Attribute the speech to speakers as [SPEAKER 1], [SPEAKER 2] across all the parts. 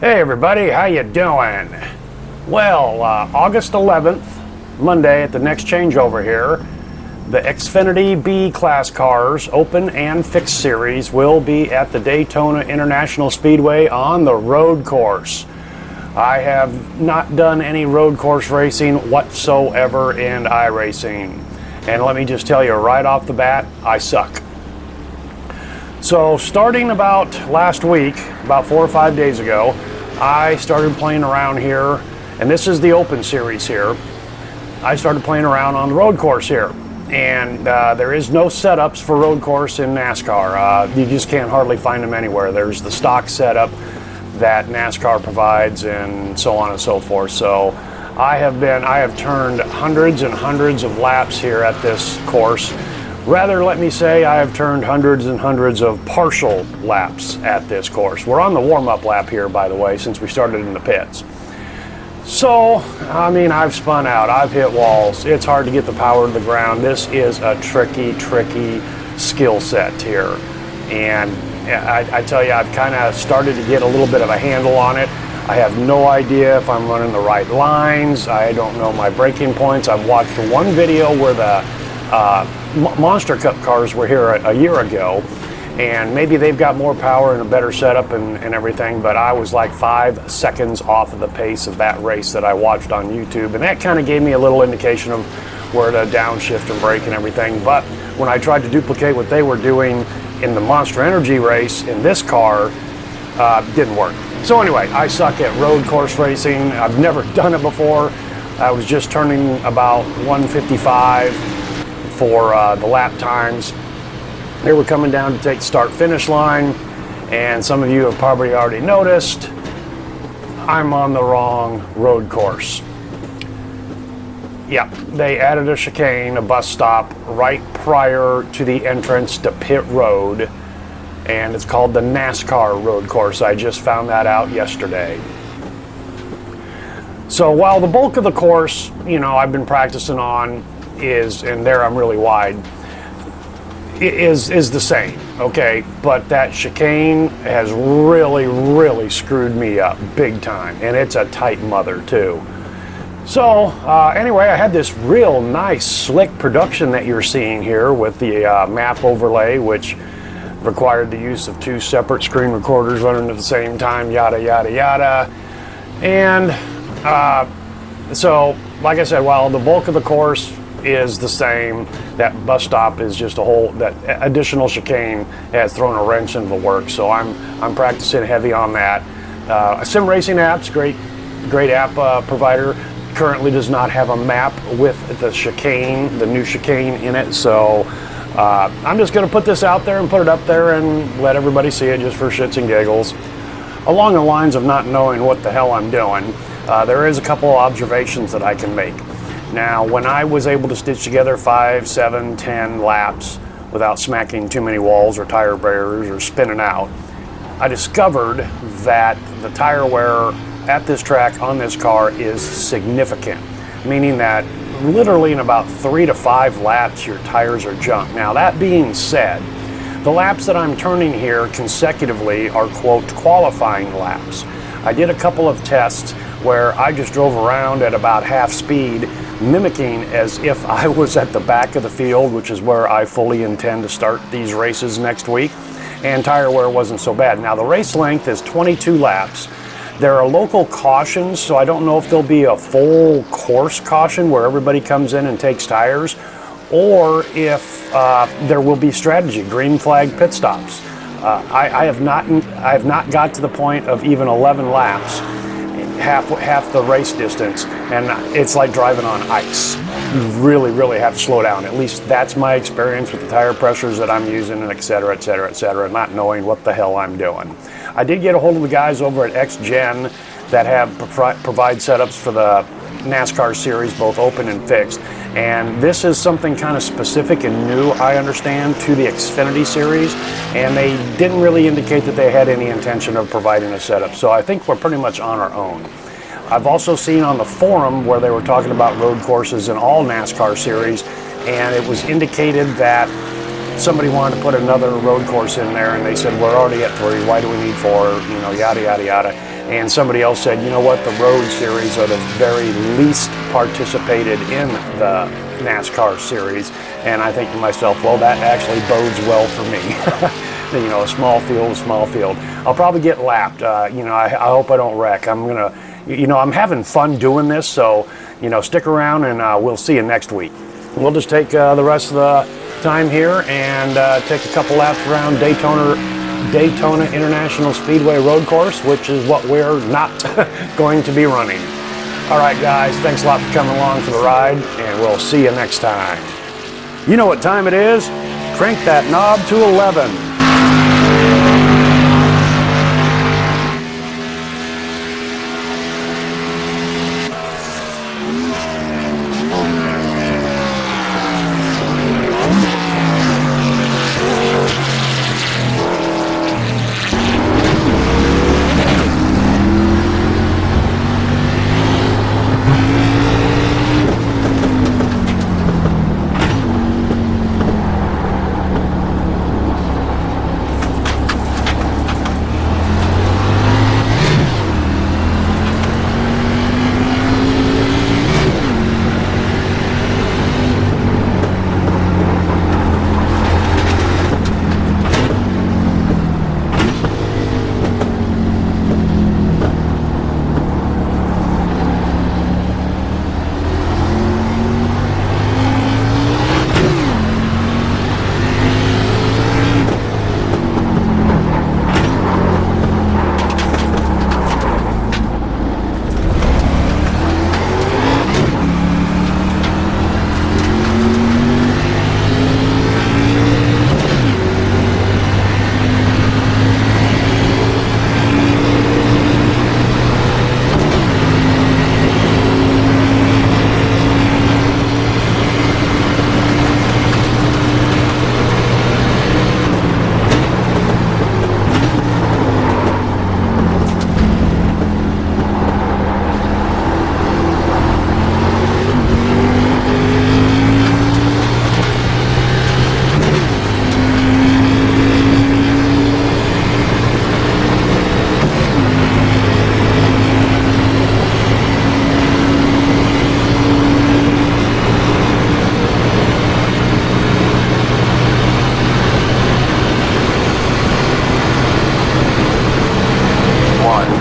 [SPEAKER 1] Hey everybody, how you doing? Well, August 11th, Monday at the next changeover here, the XFINITY B class cars, open and fixed series, will be at the Daytona International Speedway on the road course. I have not done any road course racing whatsoever in iRacing. And let me just tell you right off the bat, I suck. So starting about last week, about 4 or 5 days ago, I started playing around here, and this is the open series here. I started playing around on the road course here, and there is no setups for road course in NASCAR. You just can't hardly find them anywhere. There's the stock setup that NASCAR provides and so on and so forth. So I have turned hundreds and hundreds of laps here at this course. Rather, let me say I have turned hundreds and hundreds of partial laps at this course. We're on the warm-up lap here, by the way, since we started in the pits. So, I mean, I've spun out, I've hit walls. It's hard to get the power to the ground. This is a tricky skill set here. And I tell you, I've kind of started to get a little bit of a handle on it. I have no idea if I'm running the right lines. I don't know my braking points. I've watched one video where the Monster Cup cars were here a year ago, and maybe they've got more power and a better setup and everything, but I was like 5 seconds off of the pace of that race that I watched on YouTube, and that kind of gave me a little indication of where to downshift and brake and everything. But when I tried to duplicate what they were doing in the Monster Energy race in this car, didn't work. So anyway, I suck at road course racing. I've never done it before. I was just turning about 155 for the lap times. They were coming down to take the start-finish line, and some of you have probably already noticed I'm on the wrong road course. Yeah, they added a chicane, a bus stop, right prior to the entrance to pit road, and it's called the NASCAR road course. I just found that out yesterday. So while the bulk of the course, you know, I've been practicing on is, and there I'm really wide, is the same, okay? But that chicane has really screwed me up big time, and it's a tight mother too. So anyway, I had this real nice slick production that you're seeing here with the map overlay, which required the use of 2 separate screen recorders running at the same time, yada yada. And so like I said, while the bulk of the course is the same, that bus stop is just that additional chicane has thrown a wrench into the works. So I'm practicing heavy on that. Sim Racing Apps, great app provider, currently does not have a map with the chicane, the new chicane in it. So I'm just going to put this out there and put it up there and let everybody see it just for shits and giggles. Along the lines of not knowing what the hell I'm doing, there is a couple of observations that I can make. Now, when I was able to stitch together 5, 7, 10 laps without smacking too many walls or tire barriers or spinning out, I discovered that the tire wear at this track on this car is significant, meaning that literally in about 3 to 5 laps your tires are junk. Now, that being said, the laps that I'm turning here consecutively are, quote, qualifying laps. I did a couple of tests where I just drove around at about half speed, mimicking as if I was at the back of the field, which is where I fully intend to start these races next week, and tire wear wasn't so bad. Now, the race length is 22 laps. There are local cautions, so I don't know if there'll be a full course caution where everybody comes in and takes tires, or if there will be strategy, green flag pit stops. I have not got to the point of even 11 laps, half the race distance, and it's like driving on ice. You really have to slow down. At least that's my experience with the tire pressures that I'm using, and et cetera, not knowing what the hell I'm doing. I did get a hold of the guys over at XGen that have provide setups for the NASCAR series, both open and fixed, and this is something kind of specific and new, I understand, to the XFINITY series, and they didn't really indicate that they had any intention of providing a setup, so I think we're pretty much on our own. I've also seen on the forum where they were talking about road courses in all NASCAR series, and it was indicated that somebody wanted to put another road course in there, and they said, we're already at 3, why do we need 4, you know, yada, yada, yada. And somebody else said, you know what, the road series are the very least participated in the NASCAR series. And I think to myself, well, that actually bodes well for me. You know, a small field. I'll probably get lapped. You know, I hope I don't wreck. I'm gonna, you know, I'm having fun doing this, so, you know, stick around and we'll see you next week. We'll just take the rest of the time here and take a couple laps around Daytona International Speedway Road Course, which is what we're not going to be running. All right, guys, thanks a lot for coming along for the ride, and we'll see you next time. You know what time it is? Crank that knob to 11.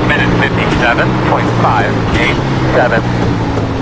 [SPEAKER 2] Minute 57.587.